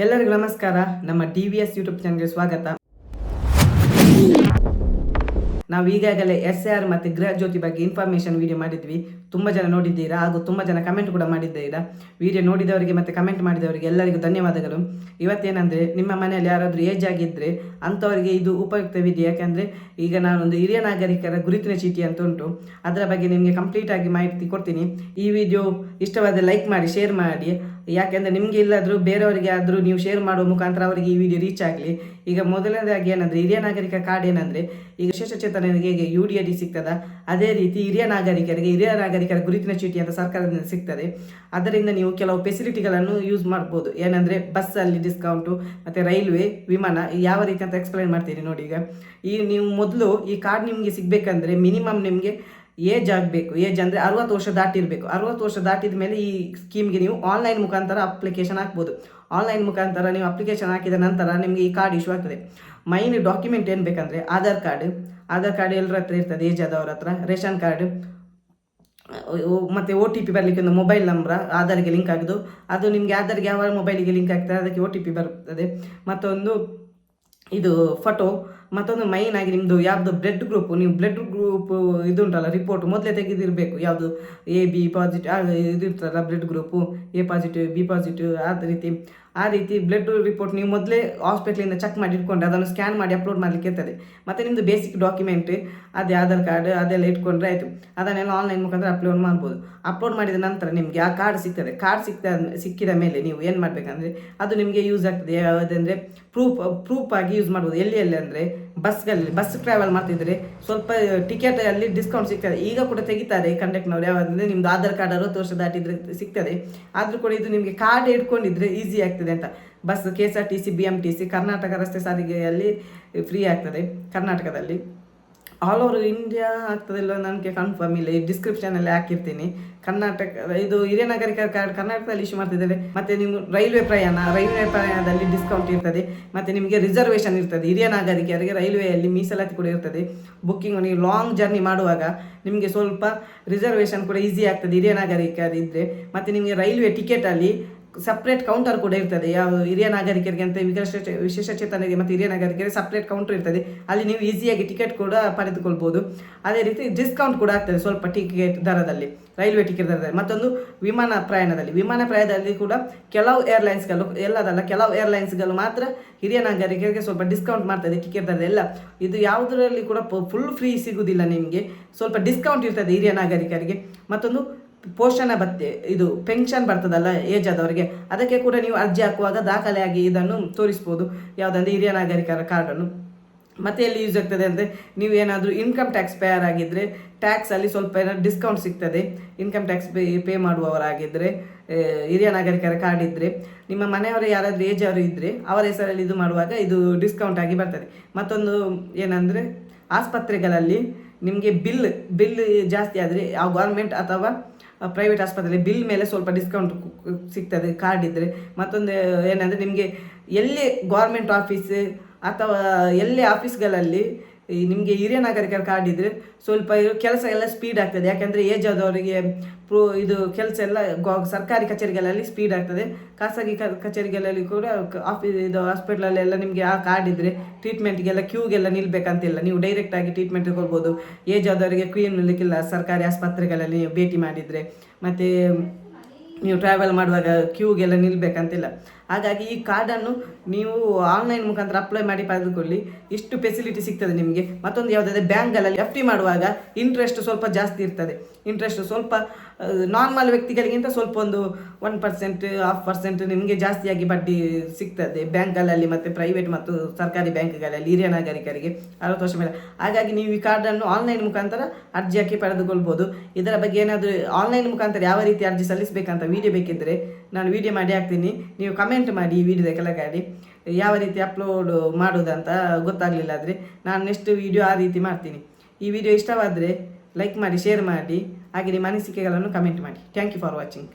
ಎಲ್ಲರಿಗೂ ನಮಸ್ಕಾರ. ನಮ್ಮ DVS ಯೂಟ್ಯೂಬ್ ಚಾನಲ್ಗೆ ಸ್ವಾಗತ. ನಾವು ಈಗಾಗಲೇ SAR ಮತ್ತು ಗೃಹ ಜ್ಯೋತಿ ಬಗ್ಗೆ ಇನ್ಫಾರ್ಮೇಷನ್ ವಿಡಿಯೋ ಮಾಡಿದ್ವಿ. ತುಂಬ ಜನ ನೋಡಿದ್ದೀರಾ ಹಾಗೂ ತುಂಬ ಜನ ಕಮೆಂಟ್ ಕೂಡ ಮಾಡಿದ್ದೀರಾ. ವಿಡಿಯೋ ನೋಡಿದವರಿಗೆ ಮತ್ತು ಕಮೆಂಟ್ ಮಾಡಿದವರಿಗೆ ಎಲ್ಲರಿಗೂ ಧನ್ಯವಾದಗಳು. ಇವತ್ತೇನೆಂದರೆ, ನಿಮ್ಮ ಮನೆಯಲ್ಲಿ ಯಾರಾದರೂ ಏಜ್ ಆಗಿದ್ದರೆ ಅಂಥವರಿಗೆ ಇದು ಉಪಯುಕ್ತವಿದೆ. ಯಾಕೆಂದರೆ ಈಗ ನಾನೊಂದು ಹಿರಿಯ ನಾಗರಿಕರ ಗುರುತಿನ ಚೀಟಿ ಅಂತ ಉಂಟು, ಅದರ ಬಗ್ಗೆ ನಿಮಗೆ ಕಂಪ್ಲೀಟಾಗಿ ಮಾಹಿತಿ ಕೊಡ್ತೀನಿ. ಈ ವಿಡಿಯೋ ಇಷ್ಟವಾದರೆ ಲೈಕ್ ಮಾಡಿ, ಶೇರ್ ಮಾಡಿ. ಯಾಕೆಂದರೆ ನಿಮಗೆ ಇಲ್ಲಾದರೂ ಬೇರೆಯವರಿಗೆ ಆದರೂ ನೀವು ಶೇರ್ ಮಾಡುವ ಮುಖಾಂತರ ಅವರಿಗೆ ಈ ವಿಡಿಯೋ ರೀಚ್ ಆಗಲಿ. ಈಗ ಮೊದಲನೇದಾಗಿ ಏನಂದರೆ, ಹಿರಿಯ ನಾಗರಿಕ ಕಾರ್ಡ್ ಏನಂದರೆ, ಈಗ ವಿಶೇಷಚೇತನರಿಗೆ ಹೇಗೆ UDID ಸಿಗ್ತದ, ಅದೇ ರೀತಿ ಹಿರಿಯ ನಾಗರಿಕರ ಗುರುತಿನ ಚೀಟಿ ಅಂತ ಸರ್ಕಾರದಿಂದ ಸಿಗ್ತದೆ. ಅದರಿಂದ ನೀವು ಕೆಲವು ಫೆಸಿಲಿಟಿಗಳನ್ನು ಯೂಸ್ ಮಾಡ್ಬೋದು. ಏನಂದರೆ, ಬಸ್ಸಲ್ಲಿ ಡಿಸ್ಕೌಂಟು, ಮತ್ತು ರೈಲ್ವೆ, ವಿಮಾನ, ಯಾವ ರೀತಿ ಅಂತ ಎಕ್ಸ್ಪ್ಲೈನ್ ಮಾಡ್ತೀನಿ ನೋಡಿ. ಈಗ ನೀವು ಮೊದಲು ಈ ಕಾರ್ಡ್ ನಿಮಗೆ ಸಿಗಬೇಕಂದ್ರೆ ಮಿನಿಮಮ್ ನಿಮಗೆ ಏಜ್ ಆಗಬೇಕು. ಏಜ್ ಅಂದರೆ 60 ವರ್ಷ ದಾಟಿರಬೇಕು. 60 ವರ್ಷ ದಾಟಿದ ಮೇಲೆ ಈ ಸ್ಕೀಮ್ಗೆ ನೀವು ಆನ್ಲೈನ್ ಮುಖಾಂತರ ಅಪ್ಲಿಕೇಶನ್ ಹಾಕ್ಬೋದು. ಆನ್ಲೈನ್ ಮುಖಾಂತರ ನೀವು ಅಪ್ಲಿಕೇಶನ್ ಹಾಕಿದ ನಂತರ ನಿಮಗೆ ಈ ಕಾರ್ಡ್ ಇಶ್ಯೂ ಆಗ್ತದೆ. ಮೈನ್ ಡಾಕ್ಯುಮೆಂಟ್ ಏನು ಬೇಕಂದರೆ, ಆಧಾರ್ ಕಾರ್ಡ್ ಎಲ್ಲರ ಹತ್ರ ಇರ್ತದೆ, ಏಜ್ ಆದವ್ರ ಹತ್ರ. ರೇಷನ್ ಕಾರ್ಡ್ ಮತ್ತು OTP ಬರಲಿಕ್ಕೆ ಒಂದು ಮೊಬೈಲ್ ನಂಬರ್ ಆಧಾರ್ಗೆ ಲಿಂಕ್ ಆಗೋದು. ಅದು ನಿಮಗೆ ಆಧಾರ್ಗೆ ಯಾವ ಮೊಬೈಲಿಗೆ ಲಿಂಕ್ ಆಗ್ತದೆ ಅದಕ್ಕೆ OTP ಬರ್ತದೆ. ಮತ್ತೊಂದು ಇದು ಫೋಟೋ. ಮತ್ತೊಂದು ಮೈನ್ ಆಗಿ ನಿಮ್ಮದು ಯಾವುದು ಬ್ಲಡ್ ಗ್ರೂಪ್, ನೀವು ಬ್ಲಡ್ ಗ್ರೂಪ್ ಇದು ಉಂಟಲ್ಲ ರಿಪೋರ್ಟ್ ಮೊದಲೇ ತೆಗೆದಿರಬೇಕು. ಯಾವುದು AB ಪಾಸಿಟಿವ್ ಇದು ಇರ್ತಲ್ಲ blood group, A positive B positive ಆ ರೀತಿ ಬ್ಲಡ್ ರಿಪೋರ್ಟ್ ನೀವು ಮೊದಲೇ ಹಾಸ್ಪಿಟ್ಲಿಂದ ಚೆಕ್ ಮಾಡಿ ಇಟ್ಕೊಂಡ್ರೆ ಅದನ್ನು ಸ್ಕ್ಯಾನ್ ಮಾಡಿ ಅಪ್ಲೋಡ್ ಮಾಡಲಿಕ್ಕೆ ಇರ್ತದೆ. ಮತ್ತು ನಿಮ್ಮದು ಬೇಸಿಕ್ ಡಾಕ್ಯುಮೆಂಟ್ ಅದೇ ಆಧಾರ್ ಕಾರ್ಡ್ ಅದೆಲ್ಲ ಇಟ್ಕೊಂಡ್ರೆ ಆಯಿತು. ಅದನ್ನೆಲ್ಲ ಆನ್ಲೈನ್ ಮುಖಾಂತರ ಅಪ್ಲೋಡ್ ಮಾಡ್ಬೋದು. ಅಪ್ಲೋಡ್ ಮಾಡಿದ ನಂತರ ನಿಮಗೆ ಆ ಕಾರ್ಡ್ ಸಿಗ್ತದೆ. ಕಾರ್ಡ್ ಸಿಕ್ಕಿದ ಮೇಲೆ ನೀವು ಏನು ಮಾಡಬೇಕಂದ್ರೆ, ಅದು ನಿಮಗೆ ಯೂಸ್ ಆಗ್ತದೆ. ಯಾವುದಂದರೆ ಪ್ರೂಫ್ ಆಗಿ ಯೂಸ್ ಮಾಡ್ಬೋದು. ಎಲ್ಲಿ ಅಂದರೆ ಬಸ್ ಟ್ರಾವೆಲ್ ಮಾಡ್ತಿದ್ರೆ ಸ್ವಲ್ಪ ಟಿಕೆಟಲ್ಲಿ ಡಿಸ್ಕೌಂಟ್ ಸಿಗ್ತದೆ. ಈಗ ಕೂಡ ತೆಗಿತಾರೆ ಕಂಡಕ್ಟ್ನವ್ರು. ಯಾವಂದರೆ ನಿಮ್ಮದು ಆಧಾರ್ ಕಾರ್ಡ್ 60 ವರ್ಷ ದಾಟಿದ್ರೆ ಸಿಗ್ತದೆ. ಆದರೂ ಕೂಡ ಇದು ನಿಮಗೆ ಕಾರ್ಡ್ ಇಟ್ಕೊಂಡಿದ್ರೆ ಈಸಿ ಆಗ್ತದೆ ಅಂತ. ಬಸ್ KSRTC BMTC ಕರ್ನಾಟಕ ರಸ್ತೆ ಸಾರಿಗೆಯಲ್ಲಿ ಫ್ರೀ ಆಗ್ತದೆ. ಕರ್ನಾಟಕದಲ್ಲಿ ಆಲ್ ಓವರ್ ಇಂಡಿಯಾ ಆಗ್ತದಿಲ್ಲ ನನಗೆ ಕನ್ಫರ್ಮ್ ಇಲ್ಲ. ಈ ಡಿಸ್ಕ್ರಿಪ್ಷನಲ್ಲಿ ಹಾಕಿರ್ತೀನಿ. ಕರ್ನಾಟಕ ಇದು ಹಿರಿಯ ನಾಗರಿಕರ ಕಾರ್ಡ್ ಕರ್ನಾಟಕದಲ್ಲಿ ಇಶ್ಯೂ ಮಾಡ್ತಿದ್ದಾರೆ. ಮತ್ತು ನೀವು ರೈಲ್ವೆ ಪ್ರಯಾಣದಲ್ಲಿ ಡಿಸ್ಕೌಂಟ್ ಇರ್ತದೆ. ಮತ್ತು ನಿಮಗೆ ರಿಸರ್ವೇಷನ್ ಇರ್ತದೆ. ಹಿರಿಯ ನಾಗರಿಕರಿಗೆ ರೈಲ್ವೆಯಲ್ಲಿ ಮೀಸಲಾತಿ ಕೂಡ ಇರ್ತದೆ. ಬುಕ್ಕಿಂಗ್ ನೀವು ಲಾಂಗ್ ಜರ್ನಿ ಮಾಡುವಾಗ ನಿಮಗೆ ಸ್ವಲ್ಪ ರಿಸರ್ವೇಷನ್ ಕೂಡ ಈಸಿ ಆಗ್ತದೆ ಹಿರಿಯ ನಾಗರಿಕರಿದ್ದರೆ. ಮತ್ತು ನಿಮಗೆ ರೈಲ್ವೆ ಟಿಕೆಟಲ್ಲಿ ಸಪ್ರೇಟ್ ಕೌಂಟರ್ ಕೂಡ ಇರ್ತದೆ. ಯಾವ ಹಿರಿಯ ನಾಗರಿಕರಿಗೆ ಅಂತ ವಿಶೇಷಚೇತನರಿಗೆ ಮತ್ತು ಹಿರಿಯ ನಾಗರಿಕರಿಗೆ ಸಪ್ರೇಟ್ ಕೌಂಟರ್ ಇರ್ತದೆ. ಅಲ್ಲಿ ನೀವು ಈಸಿಯಾಗಿ ಟಿಕೆಟ್ ಕೂಡ ಪಡೆದುಕೊಳ್ಬೋದು. ಅದೇ ರೀತಿ ಡಿಸ್ಕೌಂಟ್ ಕೂಡ ಆಗ್ತದೆ ಸ್ವಲ್ಪ ಟಿಕೆಟ್ ದರದಲ್ಲಿ, ರೈಲ್ವೆ ಟಿಕೆಟ್ ದರದಲ್ಲಿ. ಮತ್ತೊಂದು ವಿಮಾನ ಪ್ರಯಾಣದಲ್ಲಿ ಕೂಡ ಕೆಲವು ಏರ್ಲೈನ್ಸ್ಗಳು, ಎಲ್ಲದಲ್ಲ ಕೆಲವು ಏರ್ಲೈನ್ಸ್ಗಳು ಮಾತ್ರ ಹಿರಿಯ ನಾಗರಿಕರಿಗೆ ಸ್ವಲ್ಪ ಡಿಸ್ಕೌಂಟ್ ಮಾಡ್ತದೆ ಟಿಕೆಟ್ ದರ ಎಲ್ಲ. ಇದು ಯಾವುದರಲ್ಲಿ ಕೂಡ ಫುಲ್ ಫ್ರೀ ಸಿಗುವುದಿಲ್ಲ, ನಿಮಗೆ ಸ್ವಲ್ಪ ಡಿಸ್ಕೌಂಟ್ ಇರ್ತದೆ ಹಿರಿಯ ನಾಗರಿಕರಿಗೆ. ಮತ್ತೊಂದು ಪೋಷಣ ಭತ್ಯೆ, ಇದು ಪೆನ್ಷನ್ ಬರ್ತದಲ್ಲ ಏಜ್ ಆದವರಿಗೆ, ಅದಕ್ಕೆ ಕೂಡ ನೀವು ಅರ್ಜಿ ಹಾಕುವಾಗ ದಾಖಲೆಯಾಗಿ ಇದನ್ನು ತೋರಿಸ್ಬೋದು. ಯಾವುದಂದರೆ ಹಿರಿಯ ನಾಗರಿಕರ ಕಾರ್ಡನ್ನು. ಮತ್ತೆ ಎಲ್ಲಿ ಯೂಸ್ ಆಗ್ತದೆ ಅಂದರೆ, ನೀವು ಏನಾದರೂ ಇನ್ಕಮ್ ಟ್ಯಾಕ್ಸ್ ಪೇಯರ್ ಆಗಿದ್ದರೆ ಟ್ಯಾಕ್ಸಲ್ಲಿ ಸ್ವಲ್ಪ ಏನಾದರೂ ಡಿಸ್ಕೌಂಟ್ ಸಿಗ್ತದೆ. ಇನ್ಕಮ್ ಟ್ಯಾಕ್ಸ್ ಪೇ ಮಾಡುವವರಾಗಿದ್ದರೆ, ಹಿರಿಯ ನಾಗರಿಕರ ಕಾರ್ಡ್ ಇದ್ದರೆ, ನಿಮ್ಮ ಮನೆಯವರು ಯಾರಾದರೂ ಏಜ್ ಅವರು ಇದ್ದರೆ ಅವರ ಹೆಸರಲ್ಲಿ ಇದು ಮಾಡುವಾಗ ಇದು ಡಿಸ್ಕೌಂಟ್ ಆಗಿ ಬರ್ತದೆ. ಮತ್ತೊಂದು ಏನಂದರೆ, ಆಸ್ಪತ್ರೆಗಳಲ್ಲಿ ನಿಮಗೆ ಬಿಲ್ ಜಾಸ್ತಿ ಆದರೆ ಆ ಗೌರ್ಮೆಂಟ್ ಅಥವಾ ಪ್ರೈವೇಟ್ ಆಸ್ಪತ್ರೆ ಬಿಲ್ ಮೇಲೆ ಸ್ವಲ್ಪ ಡಿಸ್ಕೌಂಟ್ ಸಿಗ್ತದೆ ಕಾರ್ಡ್ ಇದ್ದರೆ. ಮತ್ತೊಂದು ಏನಂದರೆ, ನಿಮಗೆ ಎಲ್ಲೇ ಗೌರ್ಮೆಂಟ್ ಆಫೀಸ್ ಅಥವಾ ಎಲ್ಲೇ ಆಫೀಸ್ಗಳಲ್ಲಿ ನಿಮಗೆ ಹಿರಿಯ ನಾಗರಿಕರ ಕಾರ್ಡ್ ಇದ್ದರೆ ಸ್ವಲ್ಪ ಕೆಲಸ ಎಲ್ಲ ಸ್ಪೀಡ್ ಆಗ್ತದೆ. ಯಾಕೆಂದರೆ ಏಜ್ ಆದವರಿಗೆ ಇದು ಕೆಲಸ ಎಲ್ಲ ಸರ್ಕಾರಿ ಕಚೇರಿಗಳಲ್ಲಿ ಸ್ಪೀಡ್ ಆಗ್ತದೆ. ಖಾಸಗಿ ಕಚೇರಿಗಳಲ್ಲಿ ಕೂಡ ಇದು ಹಾಸ್ಪಿಟ್ಲಲ್ಲೆಲ್ಲ ನಿಮಗೆ ಆ ಕಾರ್ಡ್ ಇದ್ದರೆ ಟ್ರೀಟ್ಮೆಂಟ್ಗೆಲ್ಲ ಕ್ಯೂಗೆಲ್ಲ ನಿಲ್ಲಬೇಕಂತಿಲ್ಲ. ನೀವು ಡೈರೆಕ್ಟಾಗಿ ಟ್ರೀಟ್ಮೆಂಟ್ ತಗೊಳ್ಬೋದು. ಏಜ್ ಆದವರಿಗೆ ಕ್ಯೂ ನಿಲ್ಲಕ್ಕಿಲ್ಲ ಸರ್ಕಾರಿ ಆಸ್ಪತ್ರೆಗಳಲ್ಲಿ ನೀವು ಭೇಟಿ ಮಾಡಿದರೆ. ಮತ್ತು ನೀವು ಟ್ರಾವೆಲ್ ಮಾಡುವಾಗ ಕ್ಯೂಗೆಲ್ಲ ನಿಲ್ಲಬೇಕಂತಿಲ್ಲ. ಹಾಗಾಗಿ ಈ ಕಾರ್ಡನ್ನು ನೀವು ಆನ್ಲೈನ್ ಮುಖಾಂತರ ಅಪ್ಲೈ ಮಾಡಿ ಪಡೆದುಕೊಳ್ಳಿ. ಇಷ್ಟು ಫೆಸಿಲಿಟಿ ಸಿಗ್ತದೆ ನಿಮಗೆ. ಮತ್ತೊಂದು ಯಾವುದಾದ್ರೆ, ಬ್ಯಾಂಕ್ಗಳಲ್ಲಿ FD ಮಾಡುವಾಗ ಇಂಟ್ರೆಸ್ಟ್ ಸ್ವಲ್ಪ ಜಾಸ್ತಿ ಇರ್ತದೆ. ಇಂಟ್ರೆಸ್ಟ್ ಸ್ವಲ್ಪ ನಾರ್ಮಲ್ ವ್ಯಕ್ತಿಗಳಿಗಿಂತ ಸ್ವಲ್ಪ ಒಂದು 1% 0.5% ನಿಮಗೆ ಜಾಸ್ತಿಯಾಗಿ ಬಡ್ಡಿ ಸಿಗ್ತದೆ ಬ್ಯಾಂಕ್ಗಳಲ್ಲಿ ಮತ್ತು ಪ್ರೈವೇಟ್ ಮತ್ತು ಸರ್ಕಾರಿ ಬ್ಯಾಂಕ್ಗಳಲ್ಲಿ ಹಿರಿಯ ನಾಗರಿಕರಿಗೆ 60 ವರ್ಷ ಮೇಲೆ. ಹಾಗಾಗಿ ನೀವು ಈ ಕಾರ್ಡನ್ನು ಆನ್ಲೈನ್ ಮುಖಾಂತರ ಅರ್ಜಿ ಹಾಕಿ ಪಡೆದುಕೊಳ್ಬೋದು. ಇದರ ಬಗ್ಗೆ ಏನಾದರೂ ಆನ್ಲೈನ್ ಮುಖಾಂತರ ಯಾವ ರೀತಿ ಅರ್ಜಿ ಸಲ್ಲಿಸಬೇಕಂತ ವಿಡಿಯೋ ಬೇಕಿದ್ದರೆ ನಾನು ವಿಡಿಯೋ ಮಾಡಿ ಹಾಕ್ತೀನಿ. ನೀವು ಕಮೆಂಟ್ ಮಾಡಿ ಈ ವಿಡಿಯೋದ ಕೆಳಗಡೆ ಯಾವ ರೀತಿ ಅಪ್ಲೋಡ್ ಮಾಡೋದಂತ ಗೊತ್ತಾಗಲಿಲ್ಲ ಆದರೆ ನಾನು ನೆಕ್ಸ್ಟ್ ವಿಡಿಯೋ ಆ ರೀತಿ ಮಾಡ್ತೀನಿ. ಈ ವಿಡಿಯೋ ಇಷ್ಟವಾದರೆ ಲೈಕ್ ಮಾಡಿ, ಶೇರ್ ಮಾಡಿ, ಹಾಗೆ ನಿಮ್ಮ ಅನಿಸಿಕೆಗಳನ್ನು ಕಮೆಂಟ್ ಮಾಡಿ. Thank you for watching.